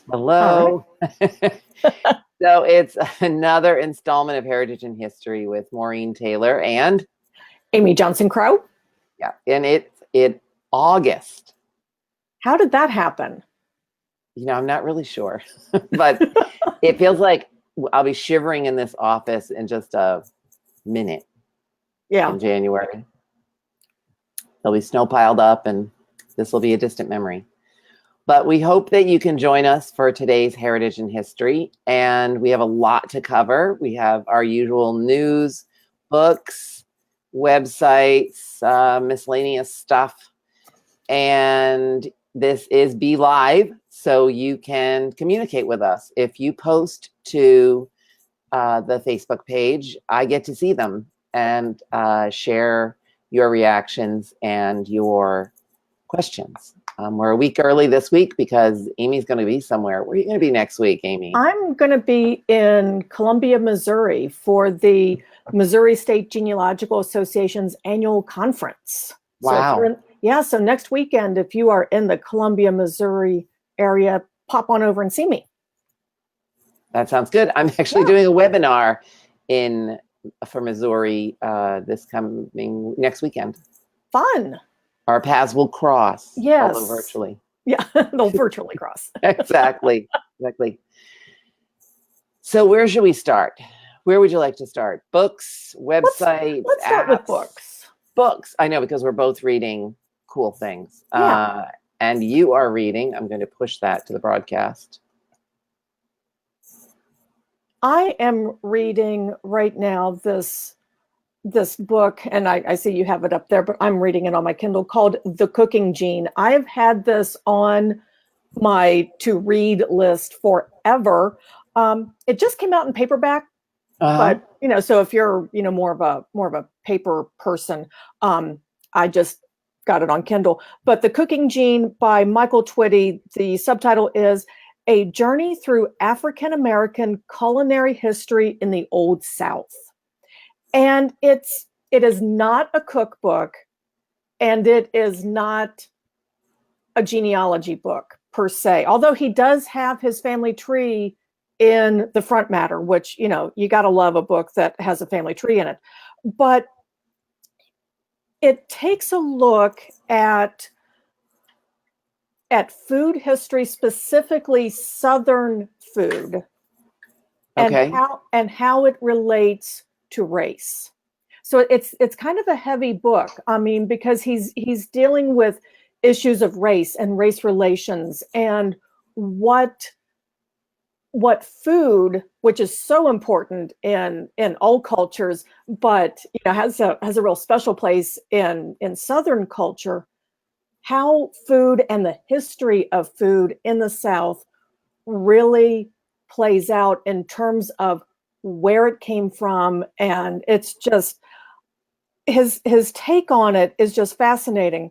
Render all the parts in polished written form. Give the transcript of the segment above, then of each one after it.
All Hello. So it's another installment of Heritage and History with Maureen Taylor and Amy Johnson Crow. and it's August. How did that happen? I'm not really sure, but it feels like I'll be shivering in this office in just a minute Yeah. in January. There'll be snow piled up, and this will be a distant memory. But we hope that you can join us for today's Heritage and History. And we have a lot to cover. We have our usual news, books, websites, miscellaneous stuff. And this is Be Live, so you can communicate with us. If you post to the Facebook page, I get to see them and share your reactions and your questions. We're a week early this week because Amy's going to be somewhere. Where are you going to be next week, Amy? I'm going to be in Columbia, Missouri for the Missouri State Genealogical Association's annual conference. Wow. So next weekend, if you are in the Columbia, Missouri area, pop on over and see me. That sounds good. I'm actually doing a webinar for Missouri this coming next weekend. Fun. Our paths will cross. Yes. Although virtually. Yeah, they'll virtually cross. Exactly. So where should we start? Where would you like to start? Books, websites, Let's start with books. Books. I know, because we're both reading cool things. Yeah. And you are reading. I'm going to push that to the broadcast. I am reading right now this book, and I see you have it up there, but I'm reading it on my Kindle, called The Cooking Gene. I have had this on my to read list forever. It just came out in paperback, but so if you're more of a paper person, I just got it on Kindle. But The Cooking Gene by Michael Twitty. The subtitle is A Journey Through African American Culinary History in the Old South. And it is not a cookbook, and it is not a genealogy book per se, although he does have his family tree in the front matter, which, you got to love a book that has a family tree in it. But it takes a look at food history, specifically Southern food, Okay. and how it relates to race. So it's kind of a heavy book. I mean, because he's dealing with issues of race and race relations, and what food, which is so important in all cultures, but has a real special place in Southern culture, how food and the history of food in the South really plays out in terms of where it came from. And it's just his take on it is just fascinating.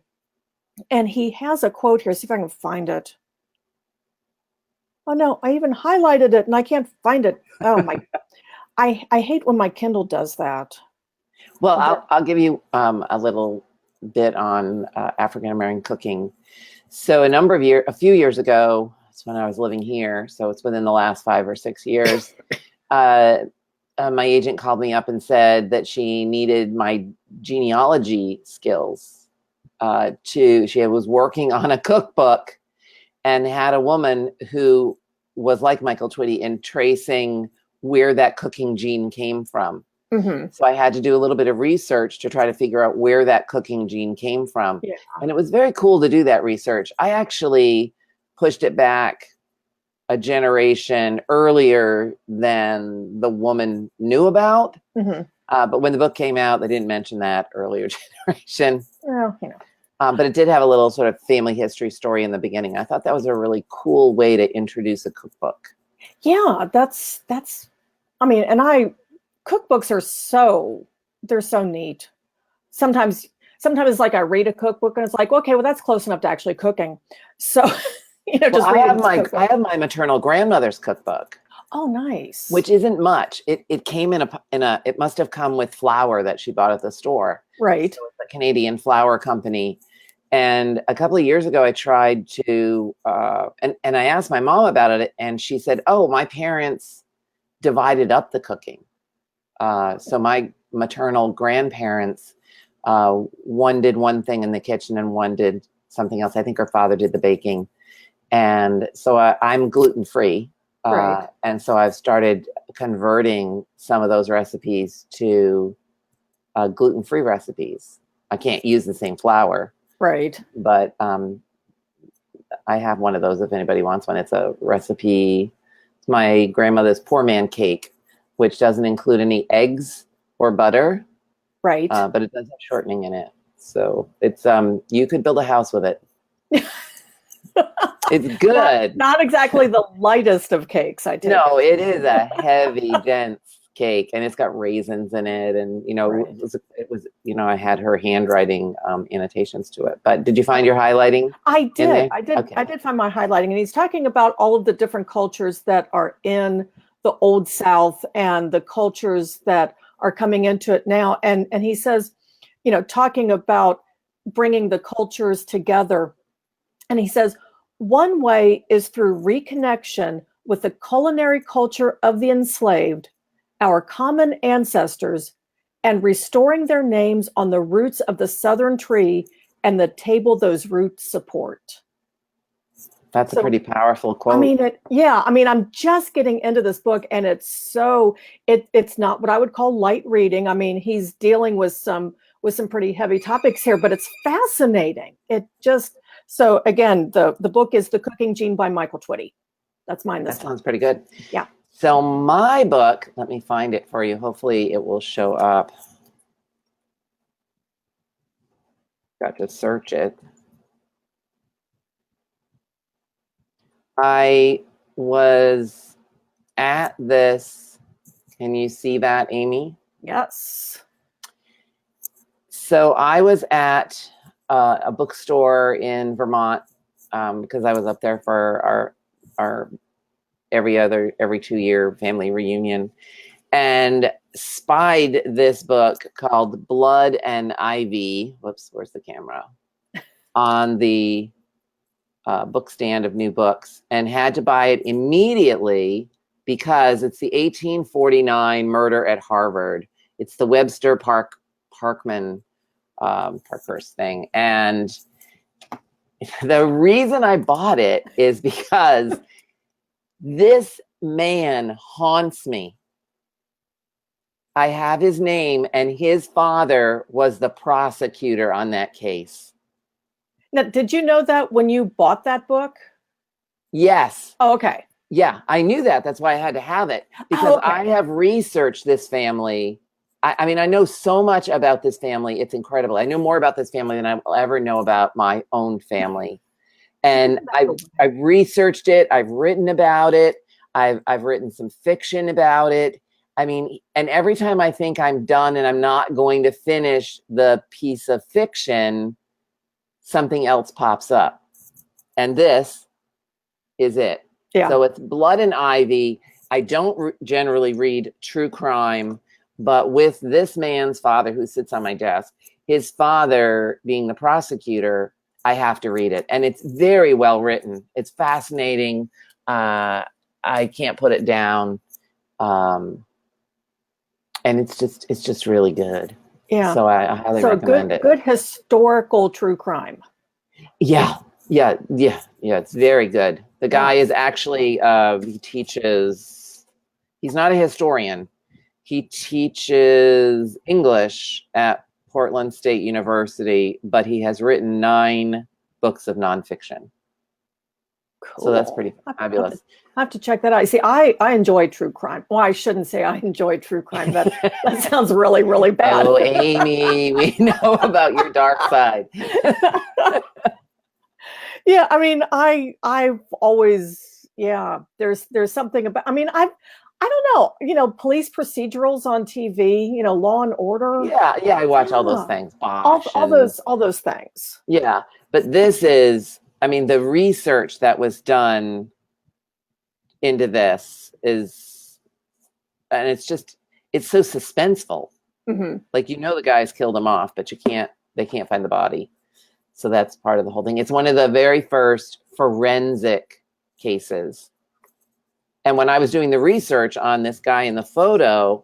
And he has a quote here. See if I can find it. Oh no, I even highlighted it and I can't find it. Oh my, I hate when my Kindle does that. Well, I'll give you a little bit on African American cooking. So a few years ago, that's when I was living here, so it's within the last 5 or 6 years, my agent called me up and said that she needed my genealogy skills. She was working on a cookbook and had a woman who was like Michael Twitty in tracing where that cooking gene came from. Mm-hmm. So I had to do a little bit of research to try to figure out where that cooking gene came from. Yeah. And it was very cool to do that research. I actually pushed it back a generation earlier than the woman knew about. Mm-hmm. But when the book came out, they didn't mention that earlier generation. Well, But it did have a little sort of family history story in the beginning. I thought that was a really cool way to introduce a cookbook. Yeah, that's I mean, and cookbooks are they're so neat. Sometimes it's like I read a cookbook and it's like, okay, well, that's close enough to actually cooking. So, I have my maternal grandmother's cookbook. Oh, nice. Which isn't much. It came in a it must have come with flour that she bought at the store. Right. So it's a Canadian flour company. And a couple of years ago, I tried to, and I asked my mom about it, and she said, "Oh, my parents divided up the cooking." So my maternal grandparents, one did one thing in the kitchen and one did something else. I think her father did the baking. And so I'm gluten-free. Right. And so I've started converting some of those recipes to gluten-free recipes. I can't use the same flour. Right. But I have one of those if anybody wants one. It's a recipe. It's my grandmother's poor man cake, which doesn't include any eggs or butter. Right. But it does have shortening in it. So it's you could build a house with it. It's good. Not exactly the lightest of cakes, I take No, it. it is a heavy, dense cake, and it's got raisins in it, and Right. it was I had her handwriting annotations to it. But did you find your highlighting? I in did. there? I did. Okay. I did find my highlighting, and he's talking about all of the different cultures that are in the Old South and the cultures that are coming into it now. And he says, talking about bringing the cultures together. And he says, one way is through reconnection with the culinary culture of the enslaved, our common ancestors, and restoring their names on the roots of the southern tree and the table those roots support. That's a pretty powerful quote. I mean, I'm just getting into this book, and it's not what I would call light reading. I mean, he's dealing with some pretty heavy topics here, but it's fascinating. So again, the book is The Cooking Gene by Michael Twitty. That's mine this time. That sounds pretty good. Yeah. So my book, let me find it for you. Hopefully it will show up. Got to search it. I was at this. Can you see that, Amy? Yes. So I was at a bookstore in Vermont because I was up there for our every 2-year family reunion, and spied this book called Blood and Ivy. Whoops, where's the camera? On the book stand of new books, and had to buy it immediately because it's the 1849 murder at Harvard. It's the Webster Parkman Parkhurst thing. And the reason I bought it is because this man haunts me. I have his name, and his father was the prosecutor on that case. Now, did you know that when you bought that book? Yes. Oh, okay. Yeah, I knew that. That's why I had to have it, because okay. I have researched this family. I mean, I know so much about this family. It's incredible. I know more about this family than I will ever know about my own family. And I've researched it. I've written about it. I've written some fiction about it. I mean, and every time I think I'm done and I'm not going to finish the piece of fiction, something else pops up. And this is it. Yeah. So it's Blood and Ivy. I don't generally read true crime, but with this man's father who sits on my desk, his father being the prosecutor, I have to read it. And it's very well written. It's fascinating. I can't put it down. And it's just really good. Yeah. So I highly recommend it. Good historical true crime. Yeah. It's very good. The guy is actually, he teaches, he's not a historian. He teaches English at Portland State University, but he has written 9 books of nonfiction. Cool. So that's pretty fabulous. I have to check that out. See, I enjoy true crime. Well, I shouldn't say I enjoy true crime. That sounds really, really bad. Oh, Amy, we know about your dark side. Yeah, I mean, I've always, there's something about, I mean, I don't know, police procedurals on TV, Law and Order. Yeah, I watch all those things. All those things. Yeah, but this is, I mean, the research that was done into this is, and it's so suspenseful. Mm-hmm. Like, the guys killed him off, but they can't find the body. So that's part of the whole thing. It's one of the very first forensic cases. And when I was doing the research on this guy in the photo,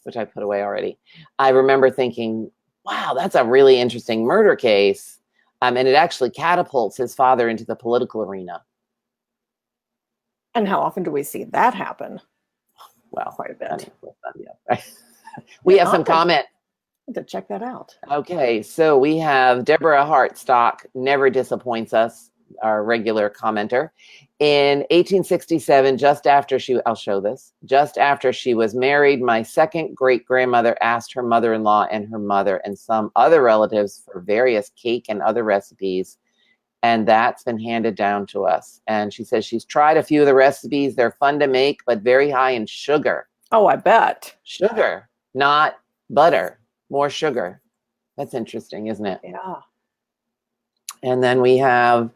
which I put away already, I remember thinking, wow, that's a really interesting murder case. And it actually catapults his father into the political arena. And how often do we see that happen? Well, quite a bit. We have some comment. To check that out. Okay, so we have Deborah Hartstock, never disappoints us, our regular commenter. In 1867, just after she was married, my second great-grandmother asked her mother-in-law and her mother and some other relatives for various cake and other recipes, and that's been handed down to us. And she says she's tried a few of the recipes. They're fun to make, but very high in sugar. Oh, I bet. Sugar, not butter. More sugar. That's interesting, isn't it? Yeah. And then we have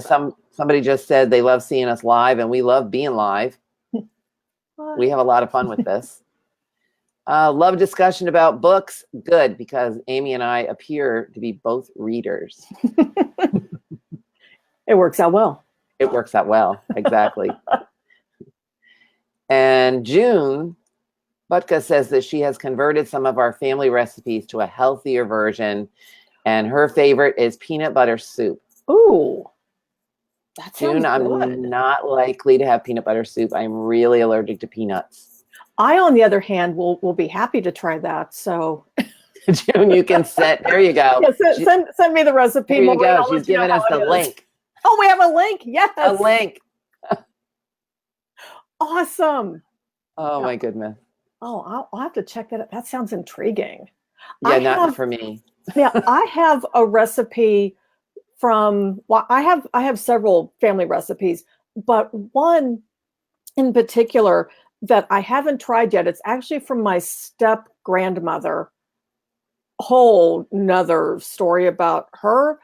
somebody just said they love seeing us live, and we love being live. We have a lot of fun with this. Love discussion about books. Good, because Amy and I appear to be both readers. It works out well. It works out well, exactly. And June Butka says that she has converted some of our family recipes to a healthier version, and her favorite is peanut butter soup. Ooh, that sounds June, I'm good. not likely to have peanut butter soup. I'm really allergic to peanuts. I, on the other hand, will be happy to try that. So, June, you can there you go. Yeah, send me the recipe. There you go. She's giving us the link. Oh, we have a link. Yes, a link. Awesome. Oh my goodness. Oh, I'll have to check that out. That sounds intriguing. Yeah, not for me. Yeah, I have a recipe from, well, I have several family recipes, but one in particular that I haven't tried yet. It's actually from my step grandmother. Whole nother story about her,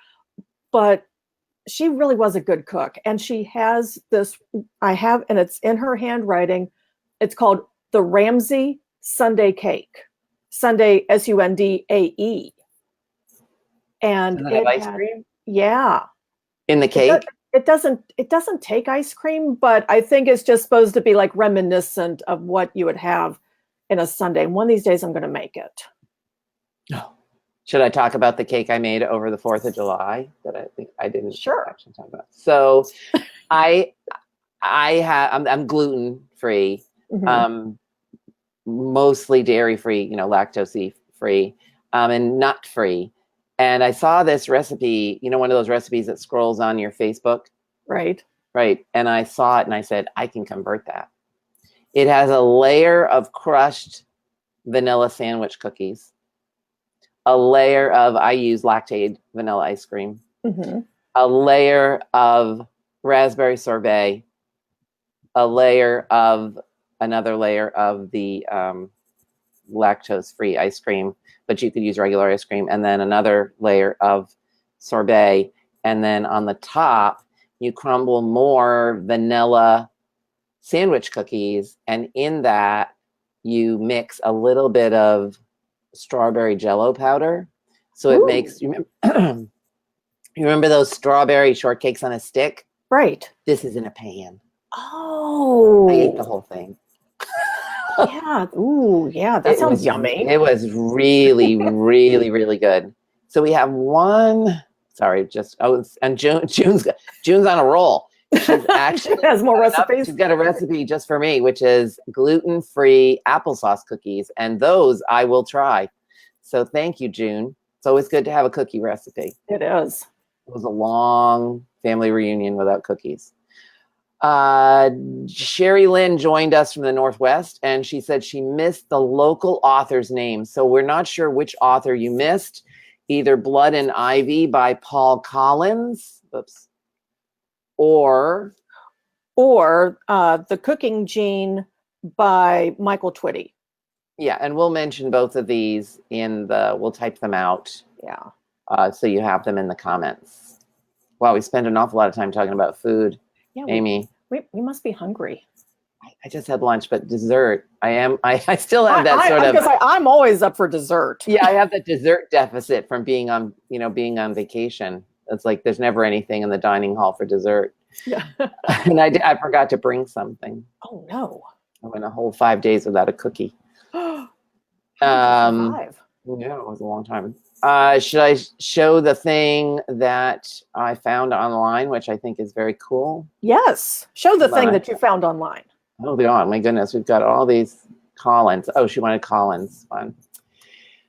but she really was a good cook. And she has this, and it's in her handwriting. It's called the Ramsey Sundae cake. Sundae, Sundae. And it ice cream? Yeah. In the cake? It doesn't take ice cream, but I think it's just supposed to be like reminiscent of what you would have in a sundae. And one of these days I'm going to make it. Oh. Should I talk about the cake I made over the 4th of July that I think I didn't actually talk about? So I'm gluten free, mostly dairy free, lactose free, and nut free. And I saw this recipe, one of those recipes that scrolls on your Facebook. Right. Right. And I saw it and I said, I can convert that. It has a layer of crushed vanilla sandwich cookies, a layer of, I use lactated vanilla ice cream, a layer of raspberry sorbet, another layer of the lactose-free ice cream, but you could use regular ice cream, and then another layer of sorbet. And then on the top, you crumble more vanilla sandwich cookies. And in that, you mix a little bit of strawberry Jello powder. So it makes, you remember those strawberry shortcakes on a stick? Right. This is in a pan. Oh. I ate the whole thing. Yeah. Ooh, yeah. That sounds yummy. It was really, really, really good. So we have one. Sorry, and June's on a roll. She's actually has more recipes. She's got a recipe just for me, which is gluten-free applesauce cookies, and those I will try. So thank you, June. It's always good to have a cookie recipe. It is. It was a long family reunion without cookies. Sherry Lynn joined us from the Northwest, and she said she missed the local author's name. So we're not sure which author you missed, either Blood and Ivy by Paul Collins, or The Cooking Gene by Michael Twitty. Yeah, and we'll mention both of these we'll type them out. Yeah. So you have them in the comments. Wow, we spend an awful lot of time talking about food. Yeah, Amy. We must be hungry. I just had lunch, but dessert. I still have that sort of. I'm always up for dessert. Yeah, I have the dessert deficit from being on vacation. It's like there's never anything in the dining hall for dessert. Yeah. And I forgot to bring something. Oh no. I went a whole 5 days without a cookie. How did you survive? Yeah, it was a long time. Should I show the thing that I found online, which I think is very cool? Yes. Show the thing that you found online. Oh God, my goodness, we've got all these Collins. Oh, she wanted Collins. Fun.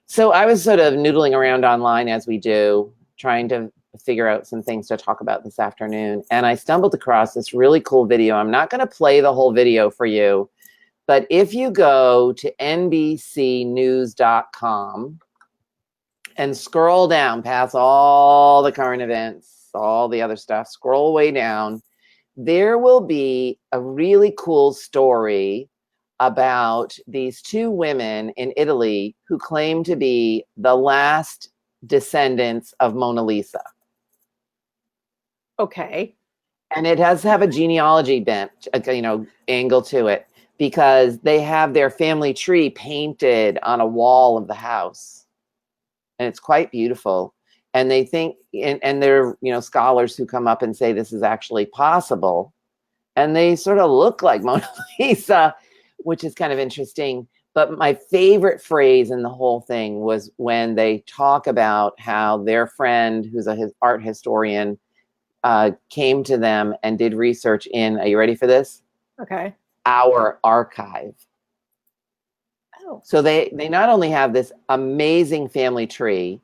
So I was sort of noodling around online as we do, trying to figure out some things to talk about this afternoon. And I stumbled across this really cool video. I'm not going to play the whole video for you, but if you go to NBCnews.com and scroll down past all the current events, all the other stuff, scroll way down, there will be a really cool story about these two women in Italy who claim to be the last descendants of Mona Lisa. Okay. And it has to have a genealogy bent, angle to it, because they have their family tree painted on a wall of the house. And it's quite beautiful. And they think, and they're, scholars who come up and say this is actually possible. And they sort of look like Mona Lisa, which is kind of interesting. But my favorite phrase in the whole thing was when they talk about how their friend, who's an art historian, came to them and did research in, are you ready for this? Okay. Our archive. Oh. So they not only have this amazing family tree,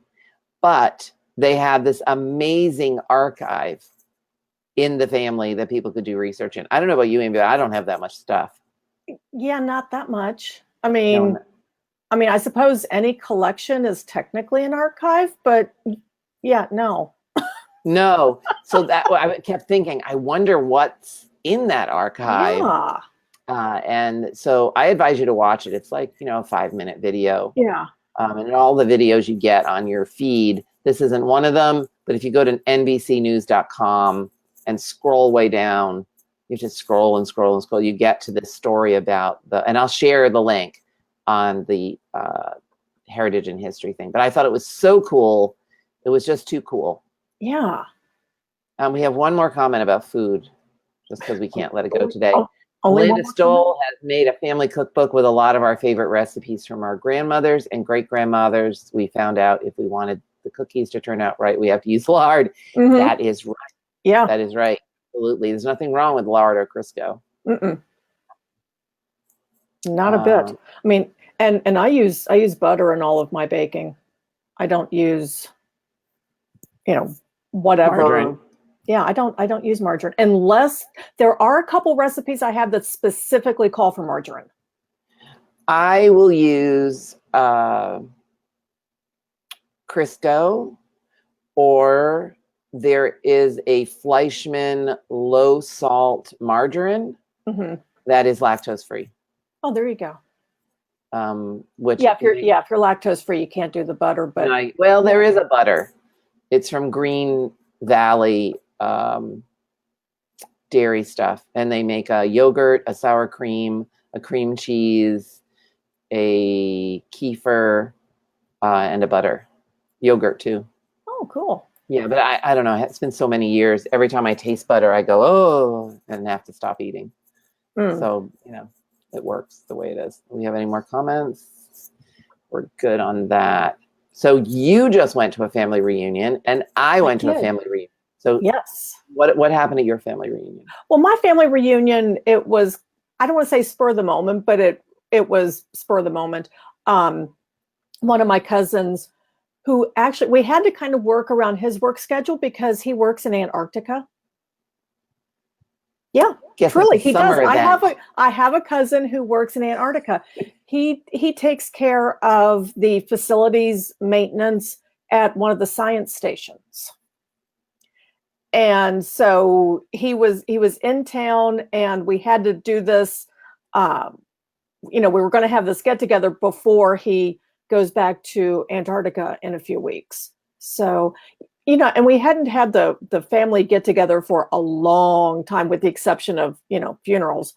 but they have this amazing archive in the family that people could do research in. I don't know about you, Amy, but I don't have that much stuff. Yeah, not that much. I mean, I suppose any collection is technically an archive, but yeah, no. No. So that I kept thinking, I wonder what's in that archive. Yeah. And so I advise you to watch it. It's like, a 5-minute video. Yeah. And all the videos you get on your feed. This isn't one of them, but if you go to NBCnews.com and scroll way down, you just scroll and scroll and scroll, you get to this story about and I'll share the link on the heritage and history thing. But I thought it was so cool. It was just too cool. Yeah. We have one more comment about food, just because we can't let it go today. Linda Stoll has made a family cookbook with a lot of our favorite recipes from our grandmothers and great-grandmothers. We found out if we wanted the cookies to turn out right, we have to use lard. Mm-hmm. That is right. Yeah. That is right. Absolutely. There's nothing wrong with lard or Crisco. Mm-mm. Not a bit. I mean, and I use butter in all of my baking. I don't use, whatever. Margarine. Yeah, I don't use margarine unless there are a couple recipes I have that specifically call for margarine. I will use Crisco, or there is a Fleischmann low salt margarine that is lactose free. Oh, there you go. Which if you're lactose free, you can't do the butter, but there is a butter. It's from Green Valley dairy stuff, and they make a yogurt, a sour cream, a cream cheese, a kefir, and a butter yogurt too. Oh, cool. Yeah, but I don't know. It's been so many years. Every time I taste butter, I go, oh, and have to stop eating. So, it works the way it is. Do we have any more comments? We're good on that. So you just went to a family reunion, and I went to a family reunion. So yes. What happened at your family reunion? Well, my family reunion, it was, I don't want to say spur of the moment, but it was spur of the moment. One of my cousins, who actually, we had to kind of work around his work schedule because he works in Antarctica. Yeah, truly, he does. I have a cousin who works in Antarctica. He takes care of the facilities maintenance at one of the science stations. And so he was in town, and we had to do this. We were going to have this get together before he goes back to Antarctica in a few weeks. So, and we hadn't had the family get together for a long time, with the exception of, funerals.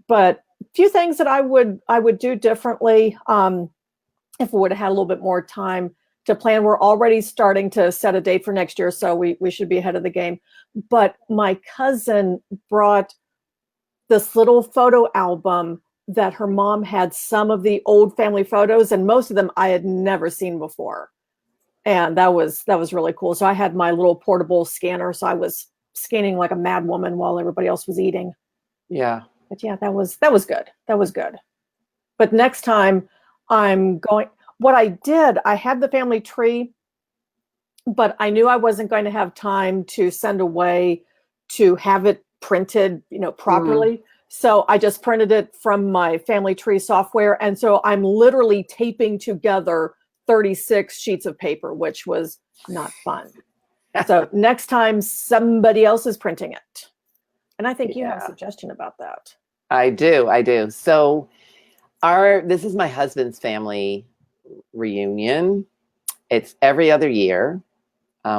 but a few things that I would do differently, if we would have had a little bit more time to plan. We're already starting to set a date for next year, so we should be ahead of the game. But my cousin brought this little photo album that her mom had some of the old family photos, and most of them I had never seen before. And that was really cool. So I had my little portable scanner, so I was scanning like a mad woman while everybody else was eating. Yeah. But yeah, that was good. That was good. But next time I'm going, what I did, I had the family tree, but I knew I wasn't going to have time to send away to have it printed, Mhm. properly. So I just printed it from my family tree software. And so I'm literally taping together 36 sheets of paper, which was not fun. So next time somebody else is printing it. And I think you have a Yeah, suggestion about that. I do. So this is my husband's family reunion. It's every other year.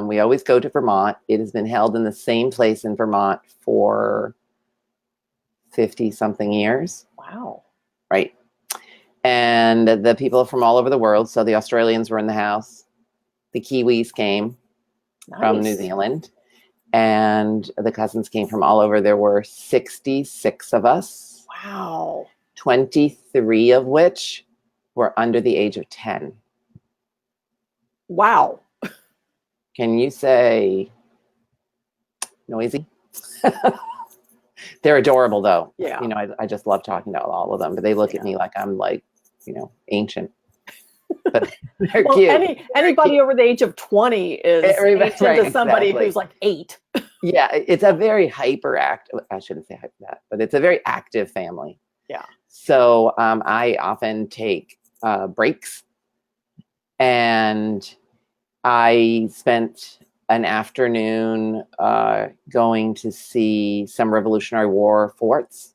We always go to Vermont. It has been held in the same place in Vermont for 50 something years. Wow. Right. And the people from all over the world. So the Australians were in the house. The Kiwis came from New Nice. Zealand. And the cousins came from all over. There were 66 of us. Wow. 23 of which were under the age of 10. Wow. Can you say noisy? They're adorable, though. Yeah. I just love talking to all of them, but they look at me like I'm like, ancient. But they're Well, cute. anybody over the age of 20 is ancient Right, to somebody exactly. who's like 8. Yeah, it's a very hyperactive, I shouldn't say that, but it's a very active family. Yeah. So I often take breaks, and I spent an afternoon going to see some Revolutionary War forts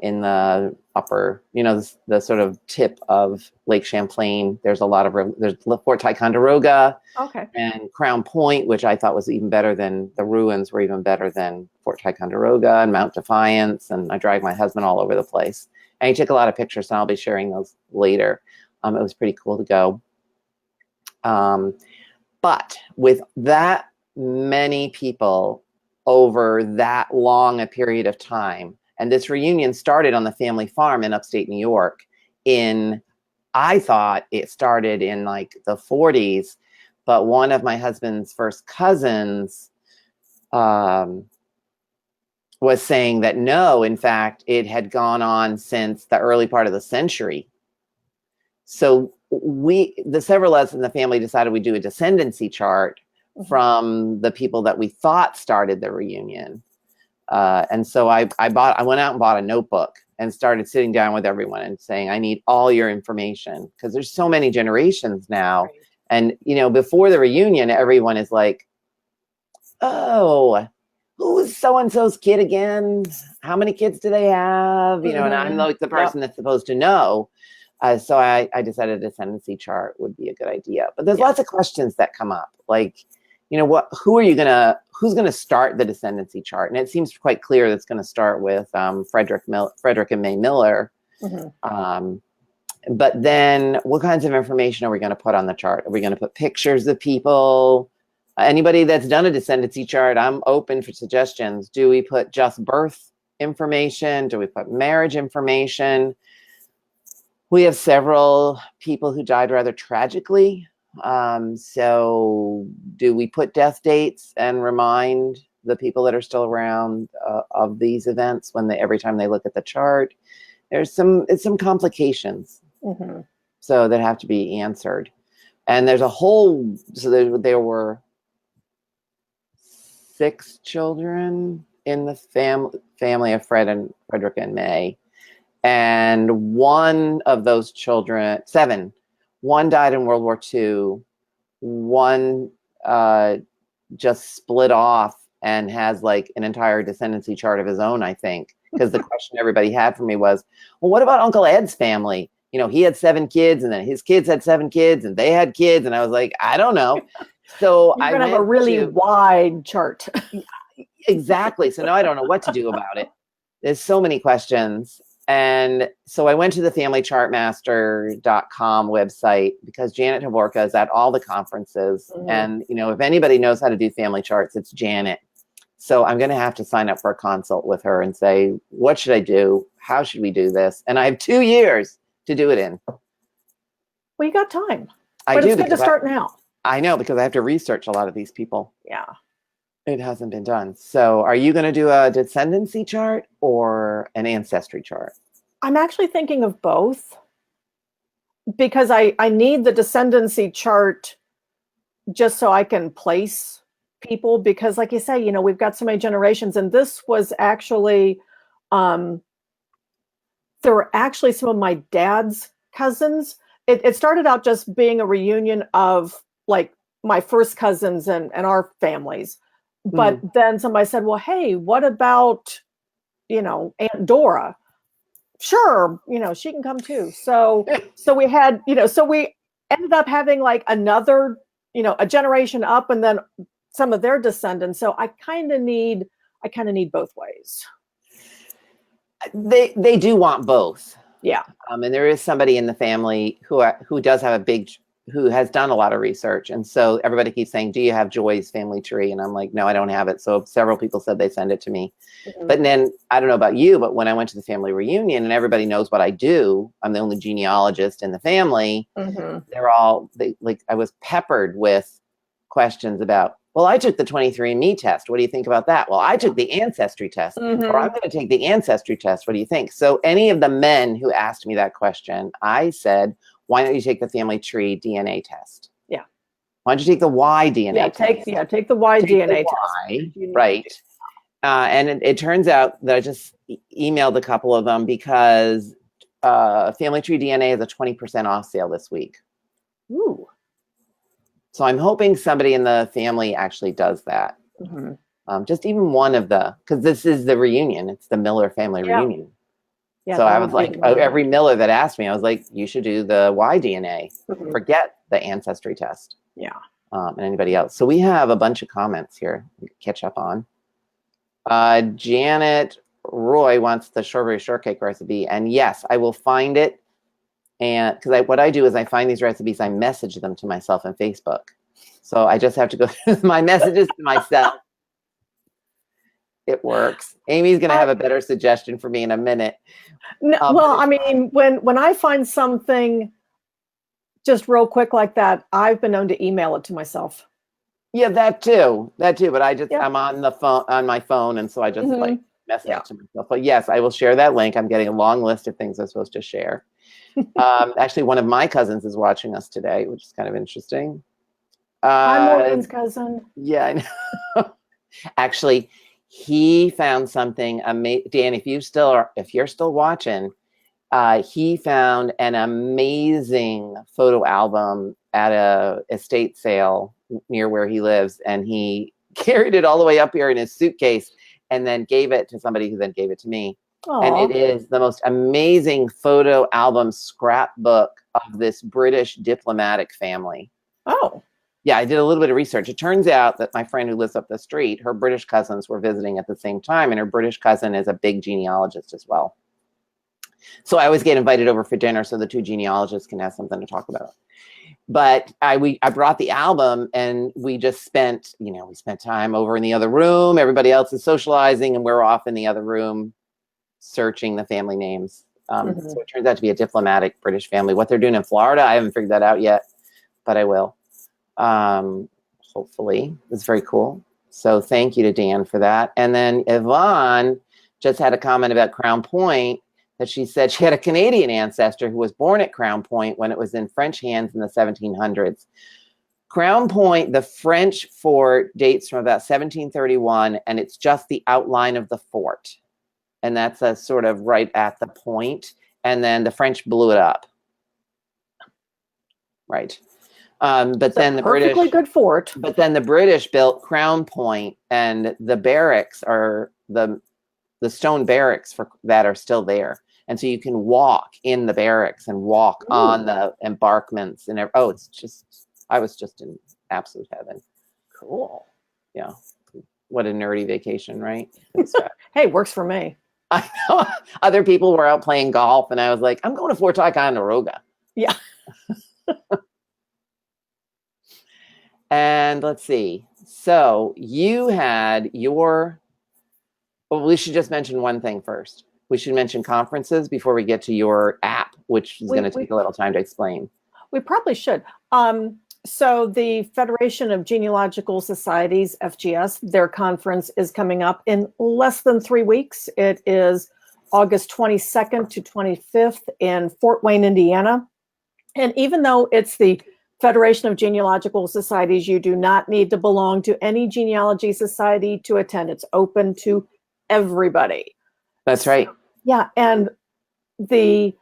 in the upper, the sort of tip of Lake Champlain. There's a lot of, there's Fort Ticonderoga Okay. and Crown Point, which I thought was even better than, the ruins were even better than Fort Ticonderoga and Mount Defiance. And I dragged my husband all over the place. And he took a lot of pictures, and I'll be sharing those later. It was pretty cool to go. But with that many people over that long a period of time, and this reunion started on the family farm in upstate New York I thought it started in like the 40s, but one of my husband's first cousins was saying that no, in fact, it had gone on since the early part of the century. So the several of us in the family decided we'd do a descendancy chart from the people that we thought started the reunion. And so I went out and bought a notebook and started sitting down with everyone and saying, I need all your information, because there's so many generations now. Right. And, before the reunion, everyone is like, oh, who's so-and-so's kid again? How many kids do they have? And I'm like the person that's supposed to know. So I decided a descendancy chart would be a good idea. But there's lots of questions that come up, like, who's going to start the descendancy chart? And it seems quite clear that it's going to start with Frederick and May Miller. But then what kinds of information are we going to put on the chart? Are we going to put pictures of people? Anybody that's done a descendancy chart, I'm open for suggestions. Do we put just birth information? Do we put marriage information? We have several people who died rather tragically. So do we put death dates and remind the people that are still around of these events every time they look at the chart? There's some complications. So that have to be answered. And there's so there were 6 children in the family of Frederick and May. And one of those children, 7, one died in World War II. One just split off and has like an entire descendancy chart of his own, I think. Because the question everybody had for me was, well, what about Uncle Ed's family? He had 7 kids, and then his kids had 7 kids, and they had kids. And I was like, I don't know. So You're going to have a really wide chart. Exactly. So now I don't know what to do about it. There's so many questions. And so I went to the familychartmaster.com website because Janet Havorka is at all the conferences. Mhm. And, you know, if anybody knows how to do family charts, it's Janet. So I'm going to have to sign up for a consult with her and say, what should I do? How should we do this? And I have 2 years to do it in. Well, you got time. I But do, it's good to because start now. I know, because I have to research a lot of these people. Yeah. It hasn't been done. So are you going to do a descendancy chart or an ancestry chart? I'm actually thinking of both because I need the descendancy chart just so I can place people, because like you say, you know, we've got so many generations, and this was actually, there were actually some of my dad's cousins. It started out just being a reunion of like my first cousins and our families. But then somebody said, well, hey, what about, you know, Aunt Dora? Sure, you know, she can come too. So we had, you know, so we ended up having like another, you know, a generation up, and then some of their descendants. So I kind of need both ways. They do want both. Yeah. And there is somebody in the family who does have who has done a lot of research. And so everybody keeps saying, do you have Joy's family tree? And I'm like, no, I don't have it. So several people said they send it to me. Mm-hmm. But then I don't know about you, but when I went to the family reunion and everybody knows what I do, I'm the only genealogist in the family. Mm-hmm. I was peppered with questions about, well, I took the 23andMe test. What do you think about that? Well, I took the ancestry test, mm-hmm. or I'm going to take the ancestry test. What do you think? So any of the men who asked me that question, I said, why don't you take the family tree DNA test? Yeah. Why don't you take the Y DNA test? Take the Y DNA test. Right. And it turns out that I just emailed a couple of them because Family Tree DNA is a 20% off sale this week. Ooh. So I'm hoping somebody in the family actually does that. Mm-hmm. Just even one of because this is the reunion. It's the Miller family reunion. Yeah, so I was like, every Miller that asked me, I was like, you should do the Y DNA. Mm-hmm. Forget the ancestry test. Yeah. And anybody else. So we have a bunch of comments here we can catch up on. Janet Roy wants the strawberry shortcake recipe. And yes, I will find it. And because what I do is I find these recipes, I message them to myself on Facebook. So I just have to go through my messages to myself. It works. Amy's going to have a better suggestion for me in a minute. No, well, I mean, when I find something just real quick like that, I've been known to email it to myself. Yeah, that too. But I'm on the phone, on my phone. And so I just mm-hmm. Message it to myself. But yes, I will share that link. I'm getting a long list of things I'm supposed to share. Actually, one of my cousins is watching us today, which is kind of interesting. I'm Maureen's cousin. Yeah, I know. Actually, he found something amazing. Dan, if you're still watching, he found an amazing photo album at a estate sale near where he lives, and he carried it all the way up here in his suitcase, and then gave it to somebody who then gave it to me. Aww. And it is the most amazing photo album scrapbook of this British diplomatic family. Oh. Yeah, I did a little bit of research. It turns out that my friend who lives up the street, her British cousins were visiting at the same time, and her British cousin is a big genealogist as well. So I always get invited over for dinner so the two genealogists can have something to talk about. But I brought the album, and we just spent time over in the other room. Everybody else is socializing, and we're off in the other room searching the family names. Mm-hmm. So it turns out to be a diplomatic British family. What they're doing in Florida, I haven't figured that out yet, but I will. Hopefully. It's very cool. So thank you to Dan for that. And then Yvonne just had a comment about Crown Point, that she said she had a Canadian ancestor who was born at Crown Point when it was in French hands in the 1700s. Crown Point, the French fort, dates from about 1731, and it's just the outline of the fort. And that's a sort of right at the point. And then the French blew it up. Right. But then the British, good fort. But then the British built Crown Point, and the barracks are the stone barracks that are still there. And so you can walk in the barracks and walk Ooh. On the embankments and I was just in absolute heaven. Cool. Yeah. What a nerdy vacation, right? Hey, works for me. I know other people were out playing golf, and I was like, I'm going to Fort Ticonderoga. Yeah. And let's see. So you had your, well, we should just mention one thing first. We should mention conferences before we get to your app, which is going to take a little time to explain. We probably should. So the Federation of Genealogical Societies, FGS, their conference is coming up in less than 3 weeks. It is August 22nd to 25th in Fort Wayne, Indiana. And even though it's the Federation of Genealogical Societies, you do not need to belong to any genealogy society to attend. It's open to everybody. That's right. Yeah, and the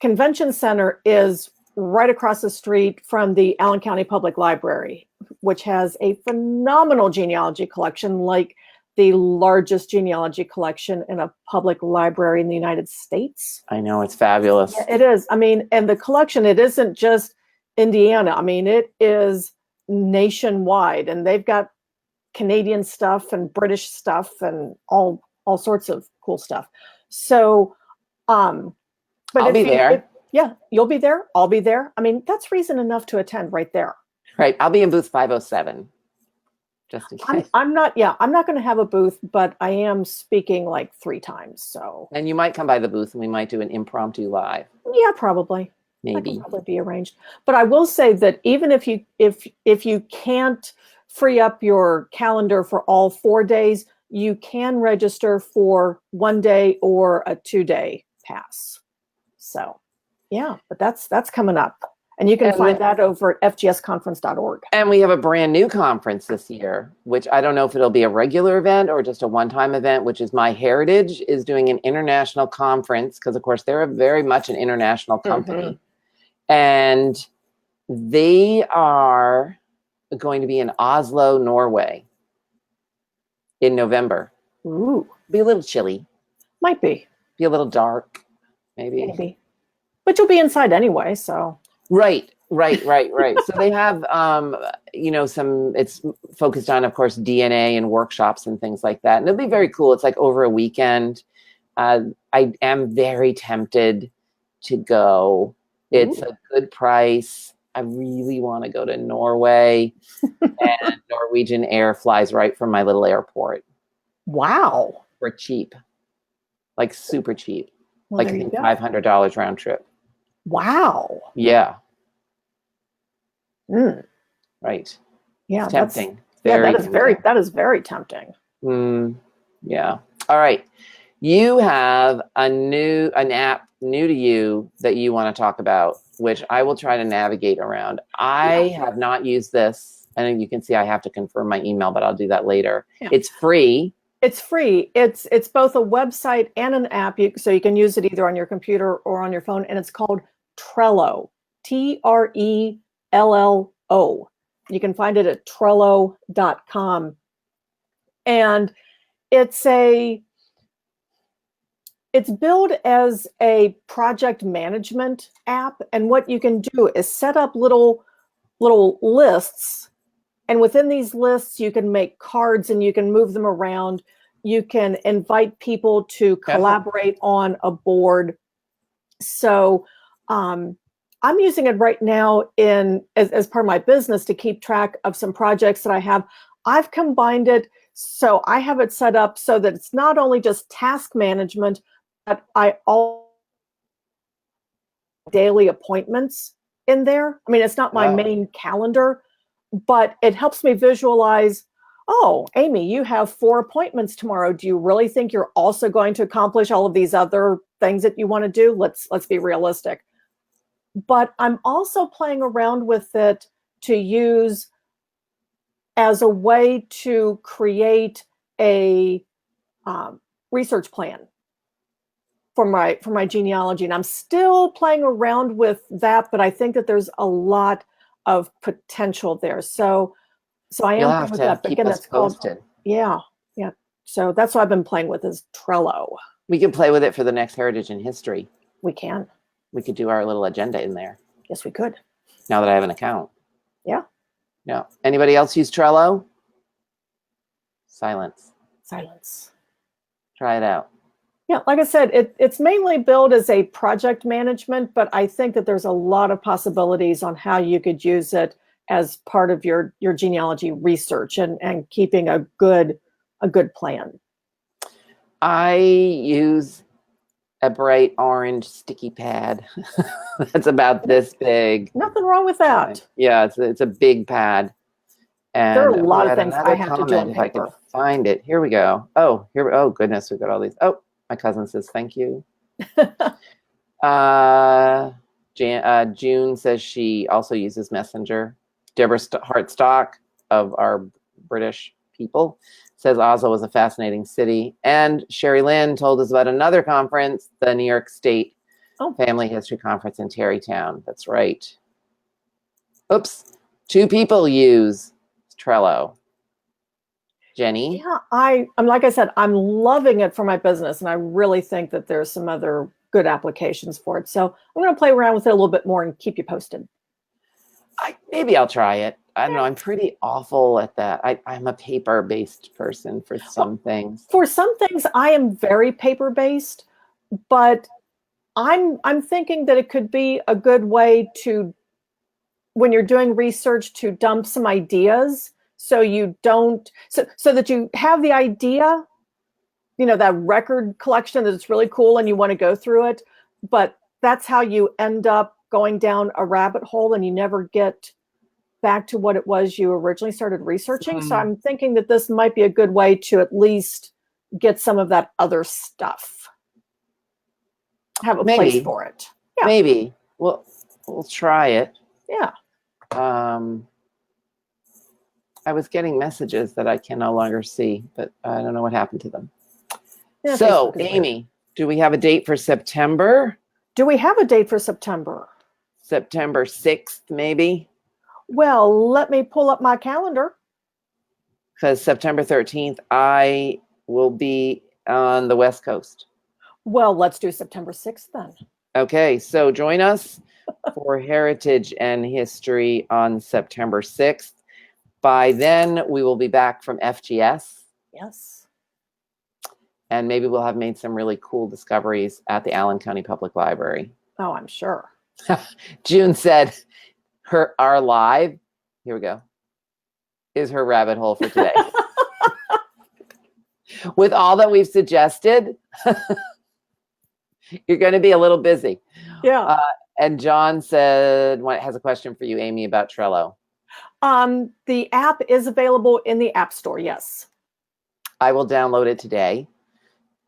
convention center is right across the street from the Allen County Public Library, which has a phenomenal genealogy collection, like the largest genealogy collection in a public library in the United States. I know, it's fabulous. Yeah, it is. I mean, and the collection, it isn't just Indiana. I mean, it is nationwide, and they've got Canadian stuff and British stuff and all sorts of cool stuff. So, but I'll be there. Yeah, you'll be there. I'll be there. I mean, that's reason enough to attend right there. Right. I'll be in booth 507. Just in case. I'm not going to have a booth, but I am speaking like 3 times. So. And you might come by the booth and we might do an impromptu live. Yeah, probably. Maybe. That can probably be arranged. But I will say that even if you can't free up your calendar for all 4 days, you can register for 1 day or a 2-day pass. So, yeah, but that's coming up. And you can find that over at fgsconference.org. And we have a brand new conference this year, which I don't know if it'll be a regular event or just a one-time event, which is My Heritage is doing an international conference because, of course, they're very much an international company. Mm-hmm. And they are going to be in Oslo, Norway in November. Ooh. Be a little chilly. Might be. Be a little dark, maybe. But you'll be inside anyway, so. Right. So they have, it's focused on, of course, DNA and workshops and things like that. And it'll be very cool. It's like over a weekend. I am very tempted to go. It's a good price. I really want to go to Norway. And Norwegian Air flies right from my little airport. Wow. For cheap. Like super cheap. Well, like I think $500 round trip. Wow. Yeah. Mm. Right. Yeah. It's tempting. That is very tempting. Yeah. All right. You have an app new to you that you want to talk about, which I will try to navigate around. I have not used this, and you can see I have to confirm my email, but I'll do that later. Yeah. It's free. It's free. It's both a website and an app, so you can use it either on your computer or on your phone, and it's called Trello. Trello. You can find it at Trello.com. And it's billed as a project management app. And what you can do is set up little lists. And within these lists, you can make cards and you can move them around. You can invite people to collaborate on a board. So I'm using it right now as part of my business to keep track of some projects that I have. I've combined it, so I have it set up so that it's not only just task management, but I all daily appointments in there. I mean, it's not my main calendar, but it helps me visualize, oh, Amy, you have 4 appointments tomorrow. Do you really think you're also going to accomplish all of these other things that you want to do? Let's be realistic. But I'm also playing around with it to use as a way to create a research plan for my genealogy. And I'm still playing around with that, but I think that there's a lot of potential there. So I am You'll have with to that. But keep again, us that's called, posted. Yeah. So that's what I've been playing with is Trello. We can play with it for the next Heritage in History. We can. We could do our little agenda in there. Yes, we could. Now that I have an account. Yeah. No. Anybody else use Trello? Silence. Silence. Try it out. Yeah, like I said, it's mainly billed as a project management, but I think that there's a lot of possibilities on how you could use it as part of your genealogy research and keeping a good plan. I use a bright orange sticky pad. That's about this big. Nothing wrong with that. Yeah, it's a big pad. There are And a we lot of had things I another have to do on comment if I could paper. find it. Here we go. Oh, here. Oh goodness, we've got all these. Oh, my cousin says thank you. June says she also uses Messenger. Deborah Hartstock of our British people says Oslo was a fascinating city. And Sherry Lynn told us about another conference, the New York State Family History Conference in Tarrytown. That's right. Oops. 2 people use Trello. Jenny? Yeah, I'm like I said, I'm loving it for my business, and I really think that there's some other good applications for it. So I'm going to play around with it a little bit more and keep you posted. Maybe I'll try it. I don't know. I'm pretty awful at that. I'm a paper-based person for some things. For some things, I am very paper-based, but I'm thinking that it could be a good way to, when you're doing research, to dump some ideas so you don't, so that you have the idea, that record collection that it's really cool and you want to go through it, but that's how you end up going down a rabbit hole and you never get back to what it was you originally started researching. So I'm thinking that this might be a good way to at least get some of that other stuff. Have a place for it. Yeah. Maybe. We'll try it. Yeah. I was getting messages that I can no longer see, but I don't know what happened to them. Yeah, so, Amy, do we have a date for September? Do we have a date for September? September 6th, maybe? Well, let me pull up my calendar. Because September 13th, I will be on the West Coast. Well, let's do September 6th then. Okay, so join us for Heritage and History on September 6th. By then, we will be back from FGS. Yes. And maybe we'll have made some really cool discoveries at the Allen County Public Library. Oh, I'm sure. June said our live, here we go, is her rabbit hole for today. With all that we've suggested, you're going to be a little busy. Yeah. And John said, has a question for you, Amy, about Trello. The app is available in the App Store, yes. I will download it today.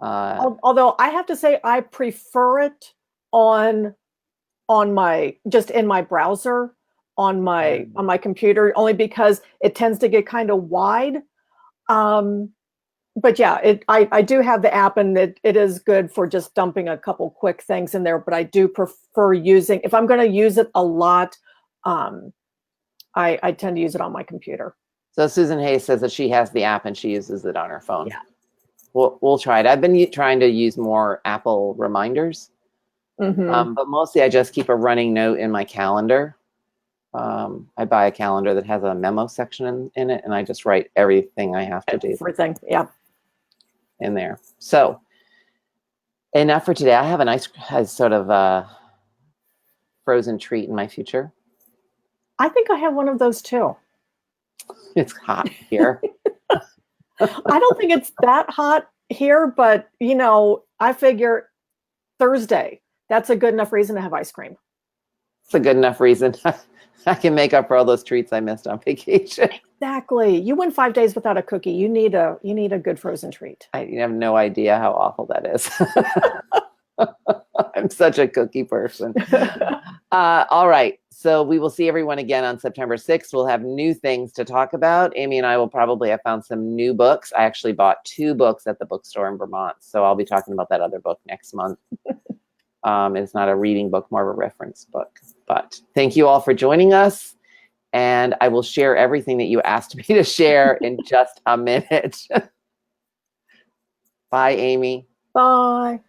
Although I have to say I prefer it on my, just in my browser, on my computer, only because it tends to get kind of wide. But yeah, I do have the app, and it is good for just dumping a couple quick things in there, but I do prefer using, if I'm going to use it a lot, I tend to use it on my computer. So Susan Hayes says that she has the app and she uses it on her phone. Yeah. We'll try it. I've been trying to use more Apple reminders, but mostly I just keep a running note in my calendar. I buy a calendar that has a memo section in it, and I just write everything I have to do. Everything, yeah. In there. So enough for today. I have a nice sort of frozen treat in my future. I think I have one of those too. It's hot here. I don't think it's that hot here, but I figure Thursday, that's a good enough reason to have ice cream. It's a good enough reason. I can make up for all those treats I missed on vacation. Exactly. You went 5 days without a cookie. You need a good frozen treat. I have no idea how awful that is. I'm such a cookie person. All right. So we will see everyone again on September 6th. We'll have new things to talk about. Amy and I will probably have found some new books. I actually bought 2 books at the bookstore in Vermont. So I'll be talking about that other book next month. It's not a reading book, more of a reference book. But thank you all for joining us. And I will share everything that you asked me to share in just a minute. Bye, Amy. Bye.